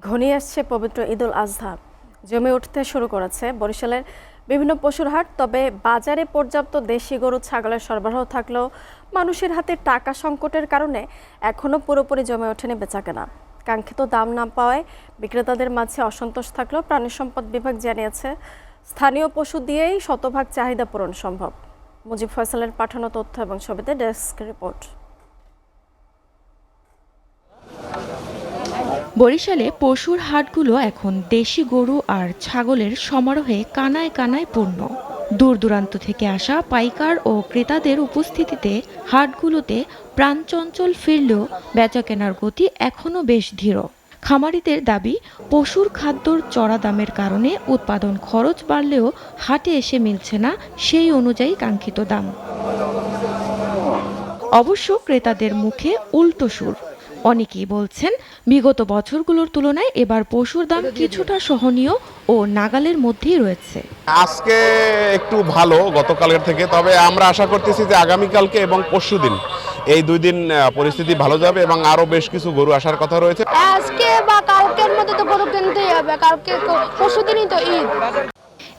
ঘনিয়ে আসছে পবিত্র ঈদুল আজহা। জমে উঠতে শুরু করেছে বরিশালের বিভিন্ন পশুর হাট। তবে বাজারে পর্যাপ্ত দেশি গরু ছাগলের সরবরাহ থাকলেও মানুষের হাতে টাকা সংকটের কারণে এখনও পুরোপুরি জমে ওঠেনি বেচাকেনা। কাঙ্ক্ষিত দাম না পাওয়ায় বিক্রেতাদের মাঝে অসন্তোষ থাকলেও প্রাণী সম্পদ বিভাগ জানিয়েছে স্থানীয় পশু দিয়েই শতভাগ চাহিদা পূরণ সম্ভব। মুজিব ফয়সালের পাঠানো তথ্য এবং ছবিতে ডেস্ক রিপোর্ট। বরিশালে পশুর হাটগুলো এখন দেশি গরু আর ছাগলের সমারোহে কানায় কানায় পূর্ণ। দূর দূরান্ত থেকে আসা পাইকার ও ক্রেতাদের উপস্থিতিতে হাটগুলোতে প্রাণচঞ্চল ফিরলেও বেচাকেনার গতি এখনও বেশ ধীর। খামারিদের দাবি, পশুর খাদ্যর চড়া দামের কারণে উৎপাদন খরচ বাড়লেও হাটে এসে মিলছে না সেই অনুযায়ী কাঙ্ক্ষিত দাম। অবশ্য ক্রেতাদের মুখে উল্টো সুর। অনেকেই বলছেন, বিগত বছরগুলোর তুলনায় এবার পশুর দাম কিছুটা সহনীয় ও নাগালের মধ্যেই রয়েছে। আজকে একটু ভালো গতকালের থেকে, তবে আমরা আশা করতেছি যে আগামীকালকে এবং পরশুদিন এই 2 দিন পরিস্থিতি ভালো যাবে এবং আরো বেশ কিছু গরু আসার কথা রয়েছে। আজকে বা কালকের মধ্যে তো গরু কিনতেই হবে, কালকে পরশুদিনই তো ঈদ।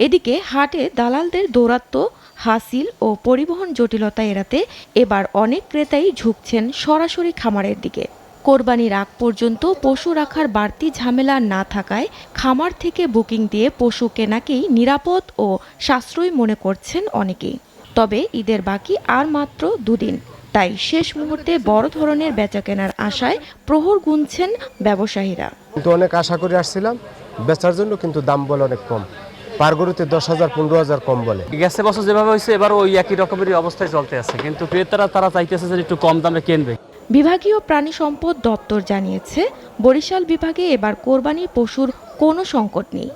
এদিকে হাটে দালালদের দৌরাত্ম্য, হাসিল ও পরিবহন জটিলতা এড়াতে এবার অনেক ক্রেতাই ঝুঁকছেন সরাসরি খামারের দিকে। কোরবানির আগ পর্যন্ত পশু রাখার বাড়তি ঝামেলা না থাকায় খামার থেকে বুকিং দিয়ে পশু কেনাকেই নিরাপদ ও সাশ্রয়ী মনে করছেন অনেকেই। তবে ঈদের বাকি আর মাত্র 2 দিন, তাই শেষ মুহূর্তে বড় ধরনের বেচাকেনার আশায় প্রহর গুনছেন ব্যবসায়ীরা। কিন্তু অনেক আশা করে আসছিলাম বেচার জন্য, কিন্তু দাম বলে অনেক কম। পার গরুতে 10,000 15,000 কম বলে। গেছে বছর যেভাবে হয়েছে এবার ওই একই রকমেরই অবস্থায় চলতে আছে, কিন্তু ক্রেতারা তারা চাইতেছে যে একটু কম দামে কিনবে। বিভাগীয় প্রাণী সম্পদ দপ্তর জানিয়েছে, বরিশাল বিভাগে এবার কোরবানি পশুর কোনো সংকট নেই।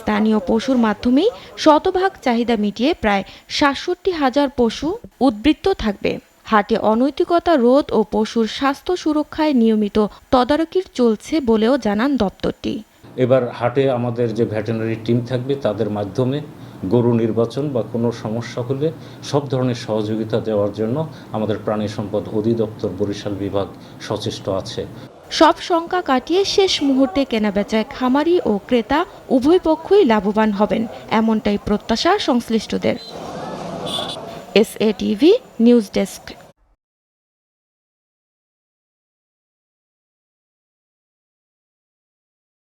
স্থানীয় পশুর মাধ্যমেই শতভাগ চাহিদা মিটিয়ে প্রায় 67,000 পশু উদ্বৃত্ত থাকবে। হাটে অনৈতিকতা রোধ ও পশুর স্বাস্থ্য সুরক্ষায় নিয়মিত তদারকি চলছে বলেও জানান দপ্তরটি। এবার হাটে আমাদের যে ভেটেরিনারি টিম থাকবে তাদের মাধ্যমে গরু নির্বাচন বা কোনো সমস্যা হলে সব ধরনের সহযোগিতা দেওয়ার জন্য আমাদের প্রাণী সম্পদ অধিদপ্তর বরিশাল বিভাগ সচেষ্ট আছে। সব শঙ্কা কাটিয়ে শেষ মুহূর্তে কেনাবেচায় খামারি ও ক্রেতা উভয় পক্ষই লাভবান হবেন, এমনটাই প্রত্যাশা সংশ্লিষ্টদের। SATV news desk.